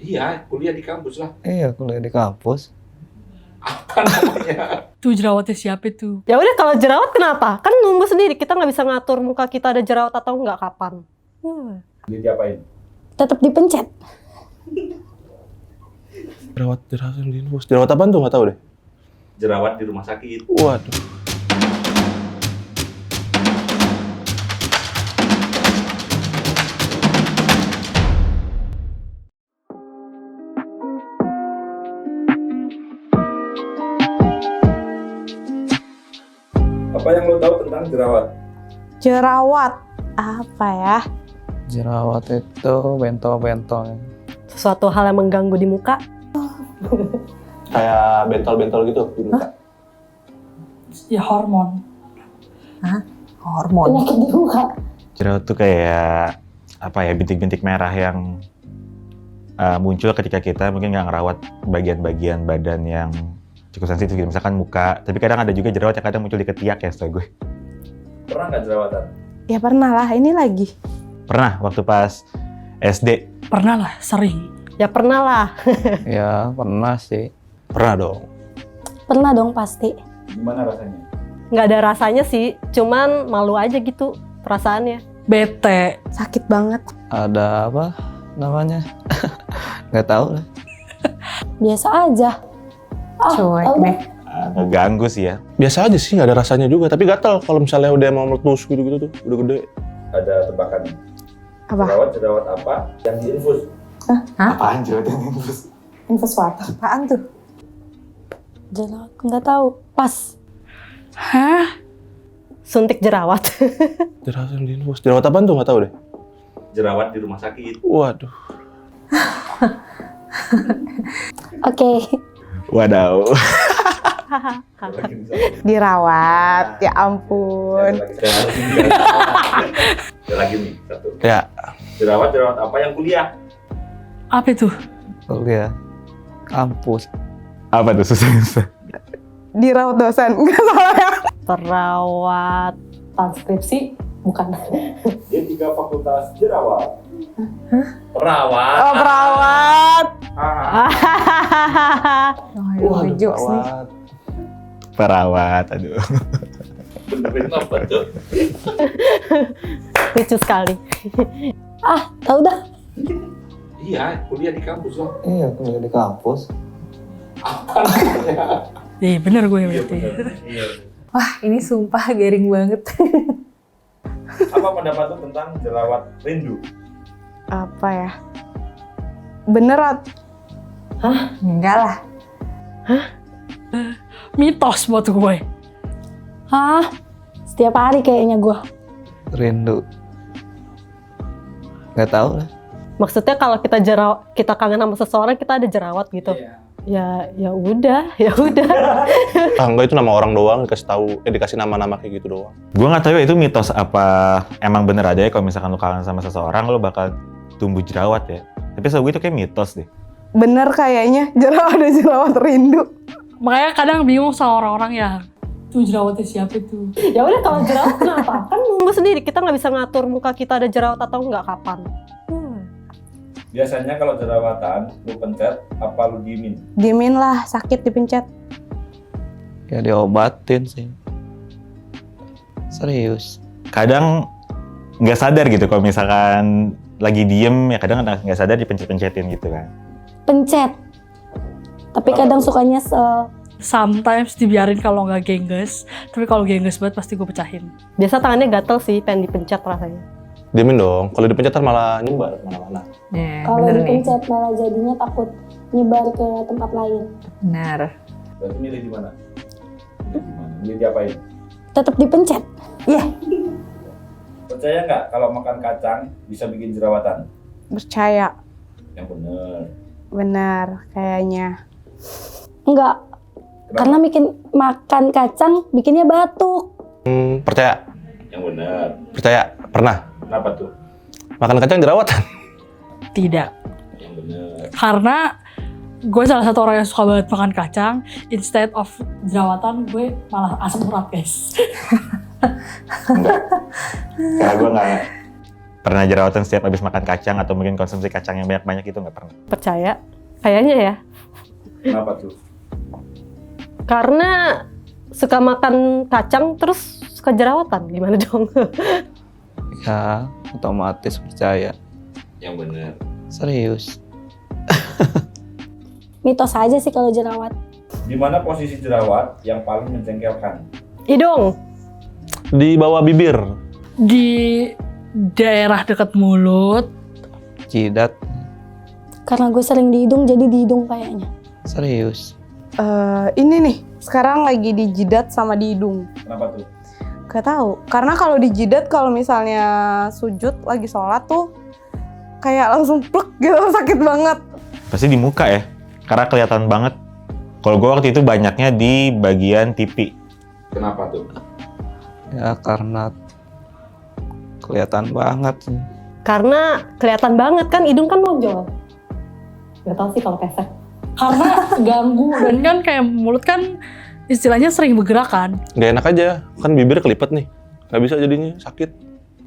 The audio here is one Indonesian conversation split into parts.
Iya, kuliah di kampus lah. Iya, kuliah di kampus. Apa namanya? Tuh jerawatnya siapa tuh? Ya udah, kalau jerawat kenapa? Kan numbuh sendiri, kita nggak bisa ngatur muka kita ada jerawat atau nggak kapan. Dia diapain? Tetap dipencet. Jerawat yang diinfus. Jerawat apaan tuh? Nggak tahu deh. Jerawat di rumah sakit. Waduh. Apa yang lo tahu tentang jerawat? Jerawat apa ya? Jerawat itu bentol-bentol. Sesuatu hal yang mengganggu di muka. Kayak bentol-bentol gitu di muka. Ya hormon. Hormon. Penyakit di muka. Jerawat tuh kayak apa ya, bintik-bintik merah yang muncul ketika kita mungkin nggak ngerawat bagian-bagian badan yang cukup sensitif, gitu. Misalkan muka. Tapi kadang ada juga jerawat yang kadang muncul di ketiak ya, setahu gue. Pernah nggak jerawatan? Ya pernah lah, ini lagi. Pernah waktu pas SD. Pernah lah, sering. Ya pernah lah. Ya, pernah sih. Pernah dong. Pernah dong pasti. Gimana rasanya? Nggak ada rasanya sih, cuman malu aja gitu perasaannya. Bete. Sakit banget. Ada apa namanya? Nggak tahu lah. Biasa aja. Cuek deh. Ngeganggu sih ya. Biasa aja sih, nggak ada rasanya juga. Tapi gatel kalau misalnya udah mau meletus gitu-gitu tuh. Udah gede. Ada tebakan. Apa? Jerawat apa yang diinfus? Apaan jerawat yang infus? Infus water. Apaan tuh? Jerawat, nggak tahu. Pas. Hah? Suntik jerawat. Jerawat yang diinfus. Jerawat apaan tuh? Nggak tahu deh. Jerawat di rumah sakit. Waduh. Oke. Wadaw. Dirawat. Ya ampun. Ada lagi nih satu. Ya. Jerawat apa yang kuliah? Apa itu? Kuliah kampus. Apa tuh susah-susah? Dirawat dosen. Nggak salah ya. Perawat transkripsi, bukan. Dia 3 fakultas jerawat. Perawat. Oh, perawat. Waduh, jokes nih. Perawat, aduh. Benerin apa tuh? Lucu sekali. Tahu dah. Iya, kuliah di kampus lah. Iya, kuliah di kampus. Apa namanya? Iya bener gue berarti. Iya. Wah, ini sumpah garing banget. Apa pendapat lu tentang jerawat rindu? Apa ya? Beneran? Hah? Enggak lah. Mitos buat gue. Hah? Setiap hari kayaknya gua. Rindu. Nggak tahu lah. Maksudnya kalau kita kangen sama seseorang, kita ada jerawat gitu. Ya udah. Enggak, itu nama orang doang, dikasih nama-nama kayak gitu doang. Gue nggak tahu ya itu mitos apa emang bener aja ya kalau misalkan lu kangen sama seseorang lu bakal tumbuh jerawat ya. Tapi setahu gue itu kayak mitos deh. Bener kayaknya, jerawat rindu. Makanya kadang bingung sama orang-orang ya. Tuh jerawatnya siapa tuh? Ya udah, kalau jerawat kenapa? Kan numbuh sendiri, kita nggak bisa ngatur muka kita ada jerawat atau nggak kapan. Biasanya kalau jerawatan, lu pencet apa lu diemin? Diemin lah, sakit dipencet. Ya diobatin sih. Serius. Kadang nggak sadar gitu kalau misalkan lagi diem ya, kadang nggak sadar dipencet-pencetin gitu kan. Pencet. Tapi kadang suka nyesel. Sometimes dibiarin kalau nggak gengges. Tapi kalau gengges banget pasti gue pecahin. Biasa tangannya gatel sih, pengen dipencet rasanya. Diemin dong. Kalau dipencet malah nyebar mana-mana. Kalau dipencet malah jadinya takut nyebar ke tempat lain. Benar. Berarti milih di mana? Milih diapain? Tetap dipencet. Iya. Percaya nggak kalau makan kacang bisa bikin jerawatan? Percaya. Yang bener. Benar kayaknya. Enggak. Kenapa? Karena makan kacang bikinnya batuk. Percaya? Yang bener. Percaya? Pernah? Kenapa tuh? Makan kacang jerawatan? Tidak. Yang bener. Karena gue salah satu orang yang suka banget makan kacang. Instead of jerawatan, gue malah asam urat guys. Enggak. Karena gue Pernah jerawatan setiap habis makan kacang atau mungkin konsumsi kacang yang banyak-banyak itu nggak pernah? Percaya? Kayaknya ya. Kenapa tuh? Karena suka makan kacang terus suka jerawatan. Gimana dong? Ya, otomatis percaya. Yang bener. Serius. Mitos aja sih kalau jerawat. Di mana posisi jerawat yang paling menjengkelkan? Hidung. Di bawah bibir. Di daerah dekat mulut. Jidat. Karena gue sering di hidung, jadi di hidung kayaknya. Serius. Ini nih, sekarang lagi di jidat sama di hidung. Kenapa tuh? Gak tahu. Karena kalau di jidat, kalau misalnya sujud lagi sholat tuh kayak langsung plek gitu, sakit banget. Pasti di muka ya, karena kelihatan banget. Kalau gue waktu itu banyaknya di bagian pipi. Kenapa tuh? Ya karena kelihatan banget. Karena kelihatan banget kan, hidung kan nonjol. Gak tau sih kalau pesek. Karena ganggu, dan kan kayak mulut kan istilahnya sering bergerak kan. Gak enak aja, kan bibir kelipet nih. Gak bisa jadinya, sakit.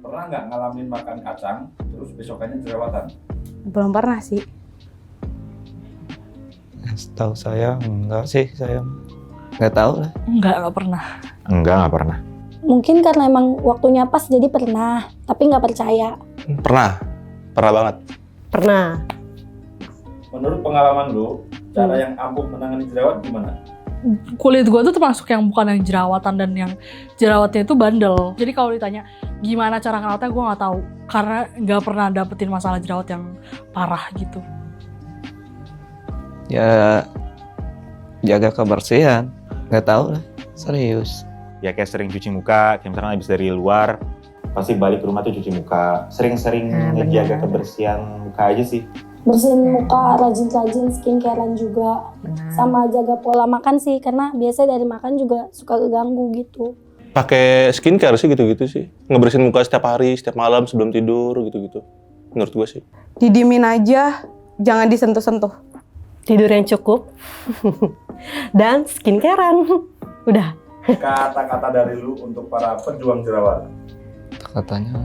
Pernah nggak ngalamin makan kacang, terus besokannya jerawatan? Belum pernah sih. Setahu saya enggak sih, saya nggak tahu lah. Nggak pernah. Nggak pernah. Mungkin karena emang waktunya pas jadi pernah, tapi nggak percaya. Pernah banget. Pernah. Menurut pengalaman lu, cara yang ampuh menangani jerawat gimana? Kulit gue tuh termasuk yang bukan yang jerawatan dan yang jerawatnya itu bandel. Jadi kalau ditanya gimana cara ngerawatnya, gue nggak tahu. Karena nggak pernah dapetin masalah jerawat yang parah gitu. Ya jaga kebersihan. Nggak tahu lah. Serius. Ya kayak sering cuci muka, kayak misalkan habis dari luar, pasti balik ke rumah tuh cuci muka. Sering-sering ngejaga kebersihan muka aja sih. Bersihin muka, rajin-rajin skincarean juga. Sama jaga pola makan sih, karena biasanya dari makan juga suka keganggu gitu. Pakai skincare sih gitu-gitu sih. Ngebersihin muka setiap hari, setiap malam sebelum tidur gitu-gitu. Menurut gue sih. Didiemin aja, jangan disentuh-sentuh. Tidur yang cukup. Dan skincarean. Udah. Kata-kata dari lu untuk para pejuang jerawat. Katanya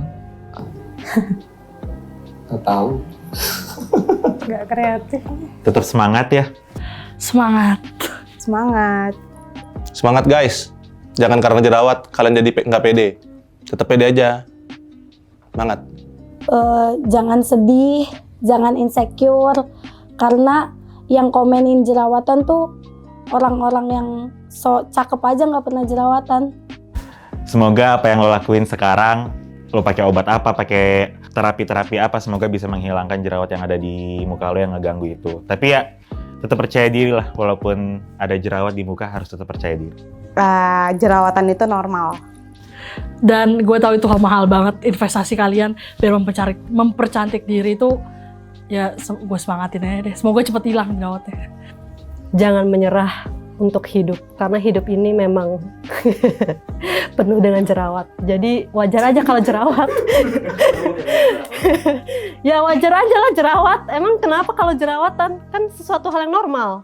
nggak tahu. Gak kreatif. Tetap semangat ya. Semangat. Semangat. Semangat guys. Jangan karena jerawat kalian jadi nggak pede. Tetap pede aja. Semangat. Jangan sedih, jangan insecure, karena yang komenin jerawatan tuh orang-orang yang so cakep aja nggak pernah jerawatan. Semoga apa yang lo lakuin sekarang, lo pakai obat apa, pakai terapi-terapi apa, semoga bisa menghilangkan jerawat yang ada di muka lo yang ngeganggu itu. Tapi ya, tetap percaya diri lah, walaupun ada jerawat di muka harus tetap percaya diri. Jerawatan itu normal. Dan gue tahu itu mahal banget investasi kalian biar mempercantik diri itu. Ya gue semangatin aja deh, semoga cepet hilang jerawatnya. Jangan menyerah untuk hidup, karena hidup ini memang penuh dengan jerawat. Jadi wajar aja kalau jerawat. Ya wajar aja lah jerawat. Emang kenapa kalau jerawatan? Kan sesuatu hal yang normal.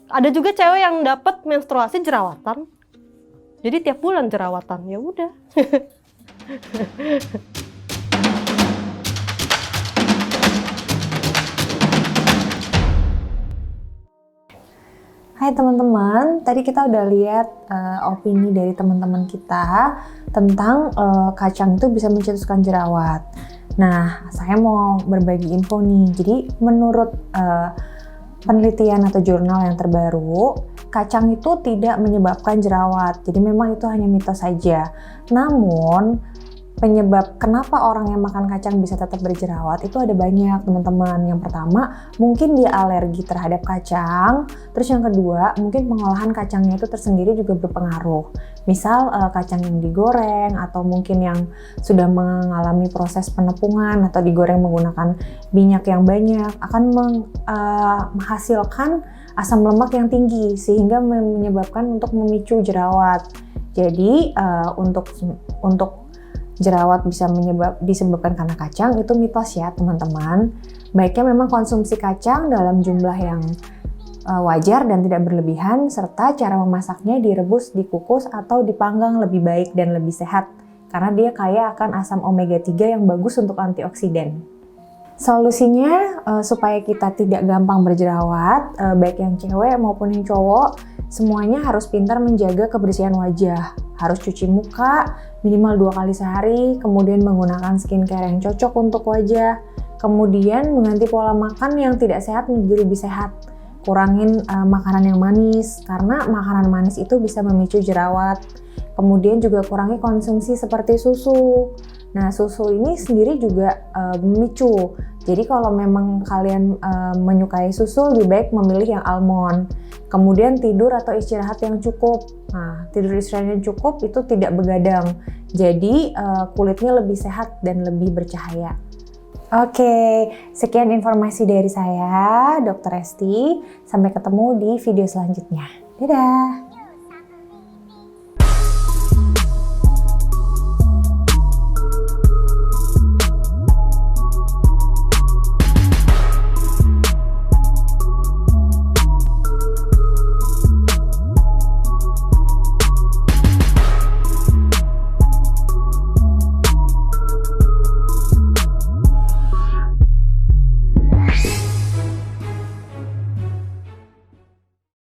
Ada juga cewek yang dapat menstruasi jerawatan. Jadi tiap bulan jerawatan, ya udah. Hai teman-teman, tadi kita udah lihat opini dari teman-teman kita tentang kacang itu bisa mencetuskan jerawat. Nah, saya mau berbagi info nih. Jadi menurut penelitian atau jurnal yang terbaru, kacang itu tidak menyebabkan jerawat. Jadi memang itu hanya mitos saja. Namun penyebab kenapa orang yang makan kacang bisa tetap berjerawat itu ada banyak teman-teman. Yang pertama, mungkin dia alergi terhadap kacang. Terus yang kedua, mungkin pengolahan kacangnya itu tersendiri juga berpengaruh. Misal kacang yang digoreng atau mungkin yang sudah mengalami proses penepungan atau digoreng menggunakan minyak yang banyak akan menghasilkan asam lemak yang tinggi sehingga menyebabkan untuk memicu jerawat. Jadi untuk jerawat bisa disebabkan karena kacang itu mitos ya teman-teman. Baiknya memang konsumsi kacang dalam jumlah yang wajar dan tidak berlebihan, serta cara memasaknya direbus, dikukus, atau dipanggang lebih baik dan lebih sehat. karena dia kaya akan asam omega 3 yang bagus untuk antioksidan. Solusinya supaya kita tidak gampang berjerawat, baik yang cewek maupun yang cowok, semuanya harus pintar menjaga kebersihan wajah. Harus cuci muka minimal 2 kali sehari, kemudian menggunakan skincare yang cocok untuk wajah, kemudian mengganti pola makan yang tidak sehat menjadi lebih sehat. Kurangin makanan yang manis, karena makanan manis itu bisa memicu jerawat. Kemudian juga kurangi konsumsi seperti susu. Nah, susu ini sendiri juga memicu. Jadi kalau memang kalian menyukai susu, lebih baik memilih yang almond. Kemudian tidur atau istirahat yang cukup. Nah, tidur istirahat yang cukup itu tidak begadang. Jadi kulitnya lebih sehat dan lebih bercahaya. Oke, sekian informasi dari saya, Dr. Esti. Sampai ketemu di video selanjutnya. Dadah!